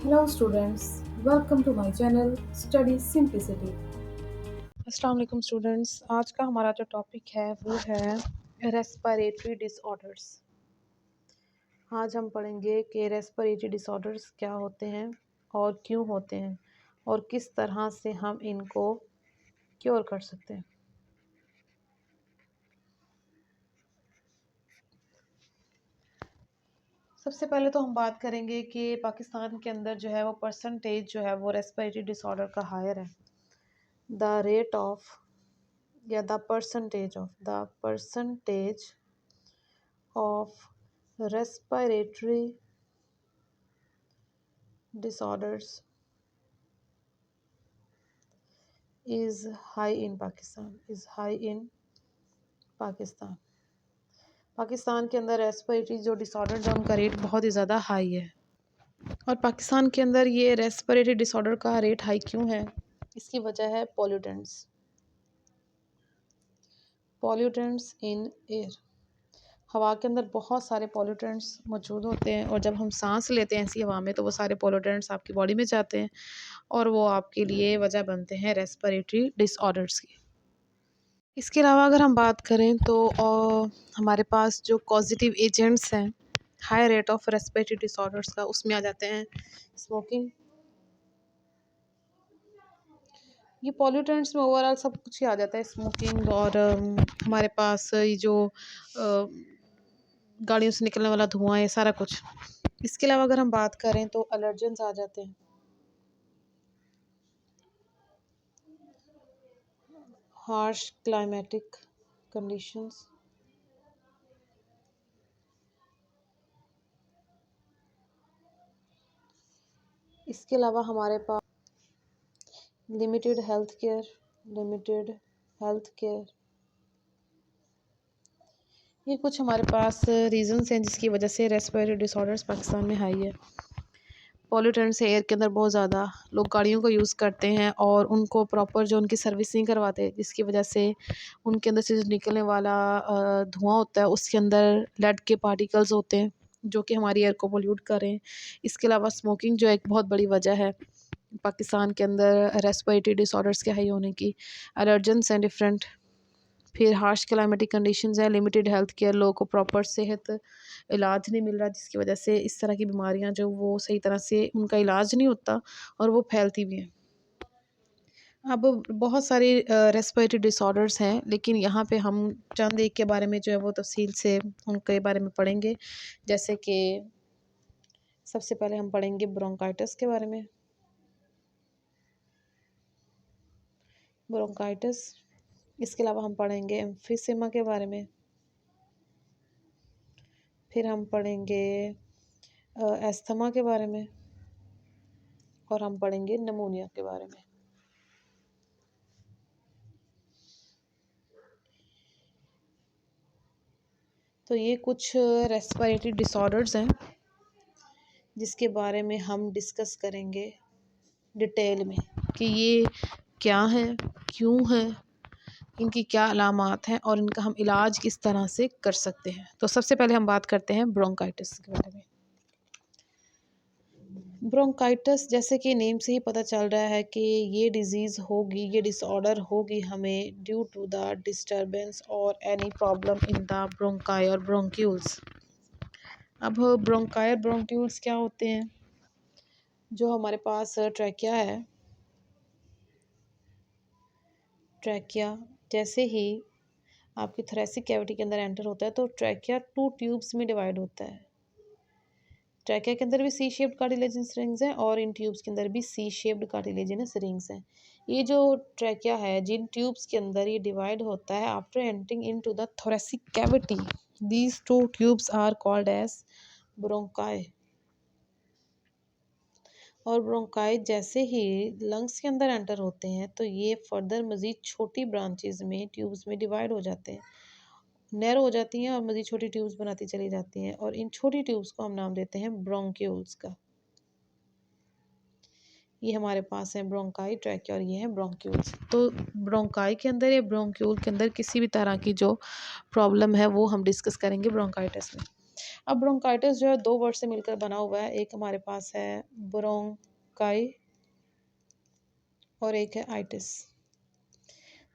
Hello students, welcome to my channel Study Simplicity. अस्सलाम वालेकुम students. आज का हमारा जो टॉपिक है वो है रेस्पिरेटरी डिसऑर्डर्स। आज हम पढ़ेंगे कि रेस्पिरेटरी डिसऑर्डर्स क्या होते हैं और क्यों होते हैं और किस तरह से हम इनको क्योर कर सकते हैं। सबसे पहले तो हम बात करेंगे कि पाकिस्तान के अंदर जो है वो परसेंटेज जो है वो रेस्पिरेटरी डिसऑर्डर का हायर है। द रेट ऑफ या the percentage of respiratory disorders is high in Pakistan। Pakistan के अंदर रेस्पिरेटरी जो डिसऑर्डर है उनका रेट बहुत ही ज़्यादा हाई है। और पाकिस्तान के अंदर ये रेस्पिरेटरी डिसऑर्डर का रेट हाई क्यों है? इसकी वजह है पॉल्यूटेंट्स इन एयर। हवा के अंदर बहुत सारे पॉल्यूटेंट्स मौजूद होते हैं और जब हम सांस लेते हैं ऐसी हवा में तो वो सारे पॉल्यूटेंट्स आपकी बॉडी में जाते हैं और वो आपके लिए वजह बनते हैं रेस्पिरेटरी डिसऑर्डर्स की। इसके अलावा अगर हम बात करें तो हमारे पास जो कॉजेटिव एजेंट्स हैं high rate of respiratory disorders का, उसमें आ जाते हैं स्मोकिंग। ये पॉल्यूटेंट्स में ओवरऑल सब कुछ ही आ जाता है, स्मोकिंग और हमारे पास ये जो गाड़ियों से निकलने वाला धुआं, ये सारा कुछ। इसके अलावा अगर हम बात करें तो एलर्जेंस आ जाते हैं, हार्श क्लाइमेटिक कंडीशंस। इसके अलावा हमारे पास लिमिटेड हेल्थ केयर। ये कुछ हमारे पास रीजंस हैं जिसकी वजह से रेस्पिरेटरी डिसऑर्डर्स पाकिस्तान में हाई है। पॉल्यूटेंट्स एयर के अंदर बहुत ज़्यादा, लोग गाड़ियों को यूज़ करते हैं और उनको प्रॉपर जो उनकी सर्विस नहीं करवाते, जिसकी वजह से उनके अंदर से जो निकलने वाला धुआं होता है उसके अंदर लेड के पार्टिकल्स होते हैं जो कि हमारी एयर को पोल्यूट करें। इसके अलावा स्मोकिंग जो एक बहुत बड़ी वजह है पाकिस्तान के अंदर रेस्पिरेटरी डिसऑर्डर्स के हाई होने की। एलर्जेंस हैं डिफरेंट। फिर हार्श क्लाइमेटिक कंडीशंस है, लिमिटेड हेल्थ केयर, लोगों को प्रॉपर सेहत इलाज नहीं मिल रहा जिसकी वजह से इस तरह की बीमारियां जो वो सही तरह से उनका इलाज नहीं होता और वो फैलती भी हैं। अब बहुत सारे रेस्पिरेटरी डिसऑर्डर्स हैं लेकिन यहाँ पे हम चंद एक के बारे में जो है वो तफसील से उनके बारे में पढ़ेंगे। जैसे कि सबसे पहले हम पढ़ेंगे ब्रोंकाइटिस के बारे में। ब्रोंकाइटिस। इसके अलावा हम पढ़ेंगे एम्फीसेमा के बारे में। फिर हम पढ़ेंगे एस्थमा के बारे में और हम पढ़ेंगे नमूनिया के बारे में। तो ये कुछ रेस्पिरेटरी डिसऑर्डर्स हैं जिसके बारे में हम डिस्कस करेंगे डिटेल में कि ये क्या हैं, क्यों हैं, इनकी क्या अलामात हैं और इनका हम इलाज किस तरह से कर सकते हैं। तो सबसे पहले हम बात करते हैं ब्रोंकाइटिस के बारे में। ब्रोंकाइटिस जैसे कि नेम से ही पता चल रहा है कि ये डिजीज़ होगी, ये डिसऑर्डर होगी हमें ड्यू टू द डिस्टर्बेंस और any problem in the bronchi और ब्रोंक्यूल्स। अब ब्रोंकाई ब्रोंक्यूल्स क्या होते हैं? जो हमारे पास ट्रैकिया है, ट्रैकिया जैसे ही आपकी थोरेसिक कैविटी के अंदर एंटर होता है तो ट्रैकिया 2 ट्यूब्स में डिवाइड होता है। ट्रैकिया के अंदर भी सी शेप्ड कार्टिलेजिनस रिंग्स हैं और इन ट्यूब्स के अंदर भी सी शेप्ड कार्टिलेजिनस रिंग्स हैं। ये जो ट्रैकिया है जिन ट्यूब्स के अंदर ये डिवाइड होता है after entering into the thoracic cavity, these 2 tubes are called as bronchi. और ब्रोंकाई जैसे ही लंग्स के अंदर एंटर होते हैं तो ये फर्दर मज़ीद छोटी ब्रांचेस में ट्यूब्स में डिवाइड हो जाते हैं, नैरो हो जाती हैं और मज़ीद छोटी ट्यूब्स बनाती चली जाती हैं और इन छोटी ट्यूब्स को हम नाम देते हैं ब्रोंक्यूल्स का। ये हमारे पास है ब्रोंकाई, ट्रैकिया और ये है ब्रोंक्यूल्स। तो ब्रोंकाई के अंदर या ब्रोंक्यूल के अंदर किसी भी तरह की जो प्रॉब्लम है वो हम डिस्कस करेंगे ब्रोंकाइटिस में। अब ब्रोंकाइटिस जो है 2 वर्ड से मिलकर बना हुआ है। एक हमारे पास है ब्रोंकाई और एक है आइटिस।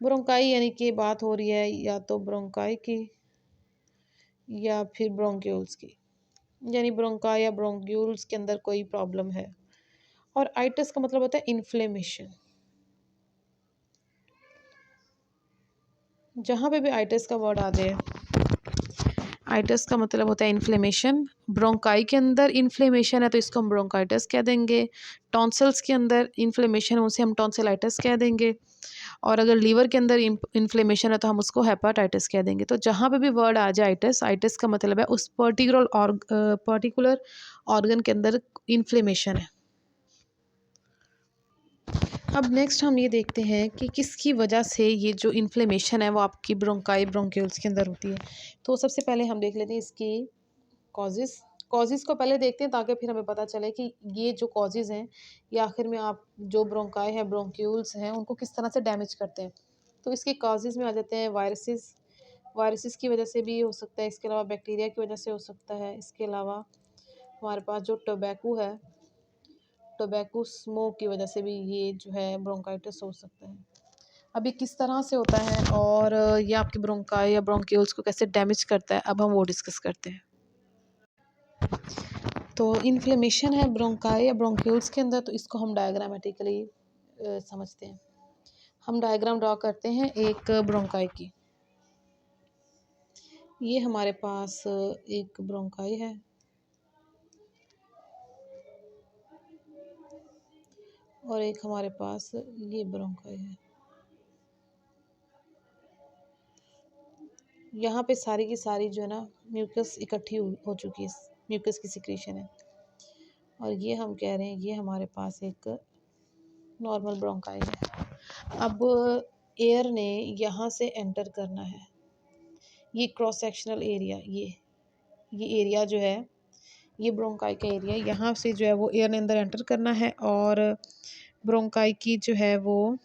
ब्रोंकाई यानी कि बात हो रही है या तो ब्रोंकाई की या फिर ब्रोंक्यूल्स की, यानी ब्रोंकाई या ब्रोंक्यूल्स के अंदर कोई प्रॉब्लम है। और आइटिस का मतलब होता है इन्फ्लेमेशन। जहाँ पे भी आइटिस का वर्ड आ जाए, आइटिस का मतलब होता है इन्फ्लेमेशन। ब्रोंकाई के अंदर इन्फ्लेमेशन है तो इसको हम ब्रोंकाइटिस कह देंगे। टॉन्सिल्स के अंदर इन्फ्लेमेशन है उसे हम टॉन्सिलाइटिस कह देंगे। और अगर लीवर के अंदर इन्फ्लेमेशन है तो हम उसको हेपाटाइटिस कह देंगे। तो जहाँ पे भी वर्ड आ जाए आइटिस, आइटिस का मतलब है उस पर्टिकुलर ऑर्गन के अंदर इन्फ्लेमेशन है। अब नेक्स्ट हम ये देखते हैं कि किसकी वजह से ये जो इन्फ्लेमेशन है वो आपकी ब्रोंकाई ब्रोंक्यूल्स के अंदर होती है। तो सबसे पहले हम देख लेते हैं इसकी कॉजेज़ को पहले देखते हैं ताकि फिर हमें पता चले कि ये जो कॉजेज़ हैं ये आखिर में आप जो ब्रोंकाई है ब्रोंक्यूल्स हैं उनको किस तरह से डैमेज करते हैं। तो इसके कॉजेज़ में आ जाते हैं वायरसेस की वजह से भी हो सकता है, इसके अलावा बैक्टीरिया की वजह से हो सकता है, इसके अलावा हमारे पास जो टोबैको स्मोक की वजह से भी ये जो है ब्रोंकाइटिस हो सकता है। अब ये किस तरह से होता है और ये आपकी ब्रोंकाई या ब्रोंक्यूल्स को कैसे डैमेज करता है, अब हम वो डिस्कस करते हैं। तो इन्फ्लेमेशन है ब्रोंकाई या ब्रोंक्यूल्स के अंदर, तो इसको हम डायग्रामेटिकली समझते हैं। हम डायग्राम ड्रॉ करते हैं एक ब्रोंकाई की। ये हमारे पास एक ब्रोंकाई है और एक हमारे पास ये ब्रोंकाई है। यहाँ पे सारी की सारी जो है ना म्यूकस इकट्ठी हो चुकी है, म्यूकस की सिक्रीशन है। और ये हम कह रहे हैं ये हमारे पास एक नॉर्मल ब्रोंकाई है। अब एयर ने यहाँ से एंटर करना है, ये क्रॉस सेक्शनल एरिया, ये एरिया जो है ये ब्रोंकाई का एरिया, यहाँ से जो है वो एयर ने अंदर एंटर करना है और ब्रोंकाई की जो है वो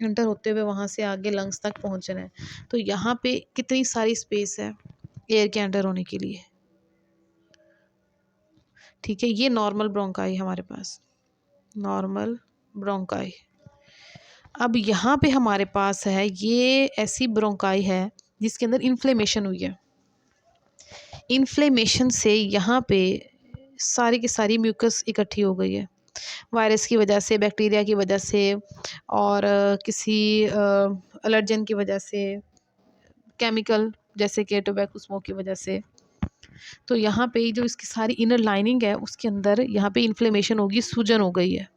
एंटर होते हुए वहाँ से आगे लंग्स तक पहुँचना है। तो यहाँ पे कितनी सारी स्पेस है एयर के एंटर होने के लिए। ठीक है, ये नॉर्मल ब्रोंकाई हमारे पास, नॉर्मल ब्रोंकाई। अब यहाँ पे हमारे पास है ये ऐसी ब्रोंकाई है जिसके अंदर इन्फ्लेमेशन हुई है। इन्फ्लेमेशन से यहाँ पे सारी की सारी म्यूकस इकट्ठी हो गई है, वायरस की वजह से, बैक्टीरिया की वजह से और किसी एलर्जन की वजह से, केमिकल जैसे कि टोबैको स्मोक की वजह से। तो यहाँ पे जो इसकी सारी इनर लाइनिंग है उसके अंदर यहाँ पे इन्फ्लेमेशन होगी, सूजन हो गई है।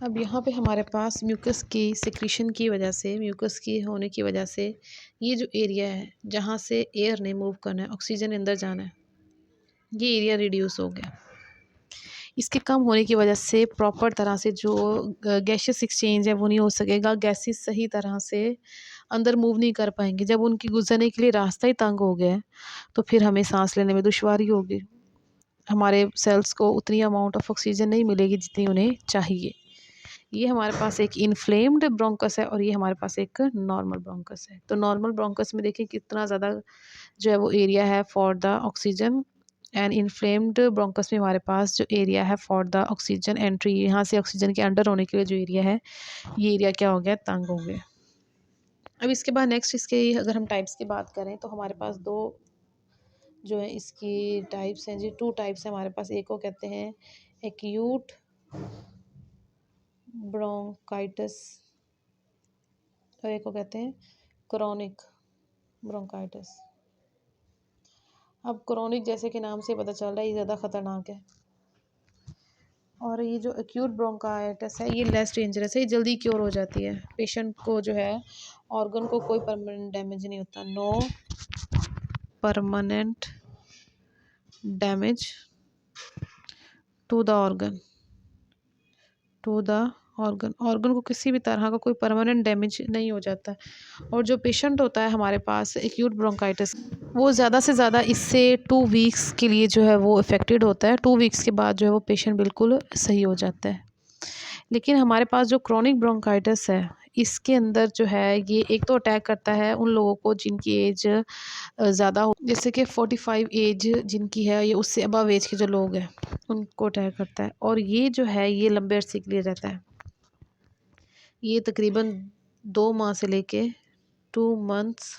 अब यहाँ पे हमारे पास म्यूकस की सिक्रीशन की वजह से, म्यूकस की होने की वजह से ये जो एरिया है जहाँ से एयर ने मूव करना है, ऑक्सीजन अंदर जाना है, ये एरिया रिड्यूस हो गया। इसके कम होने की वजह से प्रॉपर तरह से जो गैसेस एक्सचेंज है वो नहीं हो सकेगा, गैसेस सही तरह से अंदर मूव नहीं कर पाएंगे। जब उनकी गुजरने के लिए रास्ता ही तंग हो गया है तो फिर हमें सांस लेने में दुश्वारी होगी, हमारे सेल्स को उतनी अमाउंट ऑफ ऑक्सीजन नहीं मिलेगी जितनी उन्हें चाहिए। ये हमारे पास एक इन्फ्लेम्ड ब्रोंकस है और ये हमारे पास एक नॉर्मल ब्रोंकस है। तो नॉर्मल ब्रोंकस में देखिए कितना ज़्यादा जो है वो एरिया है for the oxygen, and inflamed bronchus में हमारे पास जो एरिया है फॉर द ऑक्सीजन एंट्री, यहाँ से ऑक्सीजन के अंडर होने के लिए जो एरिया है ये एरिया क्या हो गया, तंग हो गया। अब इसके बाद नेक्स्ट इसके अगर हम टाइप्स की बात करें तो हमारे पास दो जो है इसकी टाइप्स हैं जी, 2 टाइप्स हैं हमारे पास। एक को कहते हैं एक्यूट ब्रोंकाइटिस और एक को कहते हैं क्रोनिक ब्रोंकाइटिस। अब क्रोनिक जैसे कि नाम से पता चल रहा है ये ज़्यादा ख़तरनाक है और ये जो एक्यूट ब्रोंकाइटिस है ये लेस डेंजरस है, ये जल्दी क्योर हो जाती है। पेशेंट को जो है ऑर्गन को कोई परमानेंट डैमेज नहीं होता, no permanent damage to the organ, organ को किसी भी तरह का कोई परमानेंट डैमेज नहीं हो जाता। और जो पेशेंट होता है हमारे पास एक्यूट ब्रोंकाइटिस, वो ज़्यादा से ज़्यादा इससे 2 वीक्स के लिए जो है वो अफेक्टेड होता है। 2 वीक्स के बाद जो है वो पेशेंट बिल्कुल सही हो जाता है। लेकिन हमारे पास जो क्रोनिक ब्रोंकाइटिस है इसके अंदर जो है ये एक तो अटैक करता है उन लोगों को जिनकी एज ज़्यादा हो, जैसे कि 45 एज जिनकी है या उससे अबव एज के जो लोग हैं उनको अटैक करता है। और ये जो है ये लंबे अरसे के लिए रहता है। ये तकरीबन 2 माह से लेके 2 months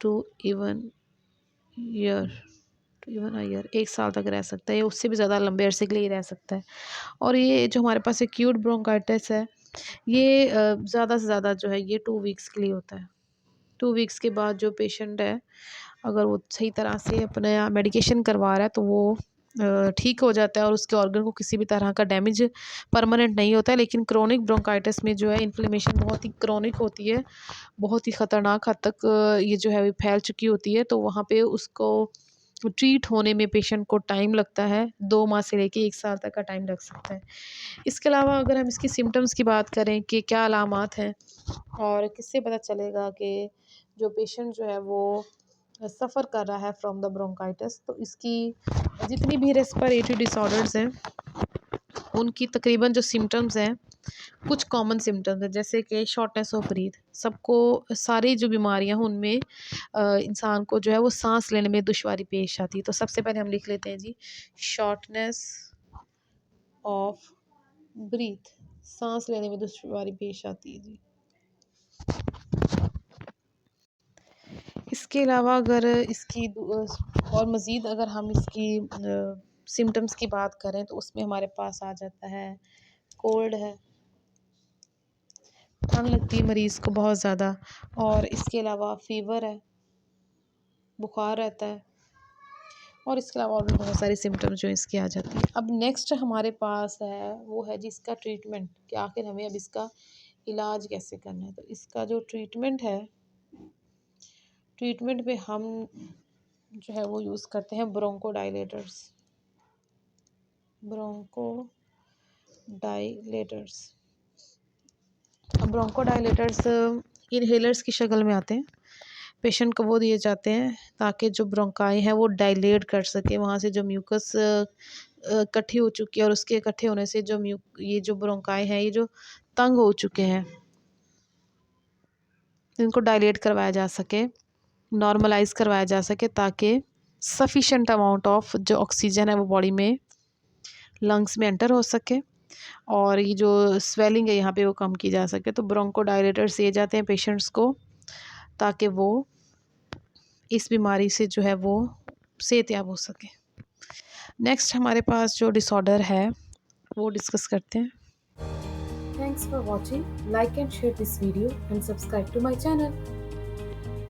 to even year to even a year 1 साल तक रह सकता है या उससे भी ज़्यादा लंबे अरसे के लिए रह सकता है। और ये जो हमारे पास एक्यूट ब्रोंकाइटिस है ये ज़्यादा से ज़्यादा जो है ये 2 वीक्स के लिए होता है। 2 वीक्स के बाद जो पेशेंट है अगर वो सही तरह से अपना मेडिकेशन करवा रहा है तो वो ठीक हो जाता है और उसके ऑर्गन को किसी भी तरह का डैमेज परमानेंट नहीं होता है। लेकिन क्रोनिक ब्रोंकाइटिस में जो है इन्फ्लेमेशन बहुत ही क्रोनिक होती है, बहुत ही ख़तरनाक हद तक ये जो है फैल चुकी होती है। तो वहाँ पे उसको ट्रीट होने में पेशेंट को टाइम लगता है, 2 माह से लेके 1 साल तक का टाइम लग सकता है। इसके अलावा अगर हम इसकी सिम्पटम्स की बात करें कि क्या अलामात हैं और किससे पता चलेगा कि जो पेशेंट जो है वो सफ़र कर रहा है फ्रॉम द ब्रोंकाइटिस, तो इसकी जितनी भी रेस्पिरेटरी डिसऑर्डर्स हैं उनकी तकरीबन जो सिम्पटम्स हैं कुछ कॉमन सिम्पटम्स हैं, जैसे कि शॉर्टनेस ऑफ ब्रीथ। सबको सारी जो बीमारियां हैं उनमें इंसान को जो है वो सांस लेने में दुश्वारी पेश आती है। तो सबसे पहले हम लिख लेते हैं जी, शॉर्टनेस ऑफ ब्रीथ, सांस लेने में दुश्वारी पेश आती है जी। इसके अलावा अगर इसकी और मज़ीद अगर हम इसकी सिम्टम्स की बात करें तो उसमें हमारे पास आ जाता है कोल्ड है, ठंड लगती है मरीज़ को बहुत ज़्यादा, और इसके अलावा फ़ीवर है, बुखार रहता है, और इसके अलावा और भी बहुत सारी सिम्टम्स जो इसके आ जाती हैं। अब नेक्स्ट हमारे पास है वो है जिसका ट्रीटमेंट, कि आखिर हमें अब इसका इलाज कैसे करना है। तो इसका जो ट्रीटमेंट है, ट्रीटमेंट में हम जो है वो यूज़ करते हैं ब्रोंकोडायलेटर्स। ब्रोंकोडायलेटर्स अब ब्रोंकोडायलेटर्स इनहेलर्स की शक्ल में आते हैं। पेशेंट को वो दिए जाते हैं ताकि जो ब्रोंकाई है वो डायलेट कर सके, वहाँ से जो म्यूकस इकट्ठी हो चुकी है और उसके इकट्ठे होने से जो ये जो ब्रोंकाई है ये जो तंग हो चुके हैं इनको डायलेट करवाया जा सके, नॉर्मलाइज करवाया जा सके, ताकि सफिशेंट अमाउंट ऑफ जो ऑक्सीजन है वो बॉडी में लंग्स में एंटर हो सके और ये जो स्वेलिंग है यहाँ पे वो कम की जा सके। तो ब्रोंकोडायलेटर्स दिए जाते हैं पेशेंट्स को ताकि वो इस बीमारी से जो है वो सेहतयाब हो सके। नेक्स्ट हमारे पास जो डिसऑर्डर है वो डिस्कस करते हैं। Thanks for watching. Like and share this video and subscribe to my channel.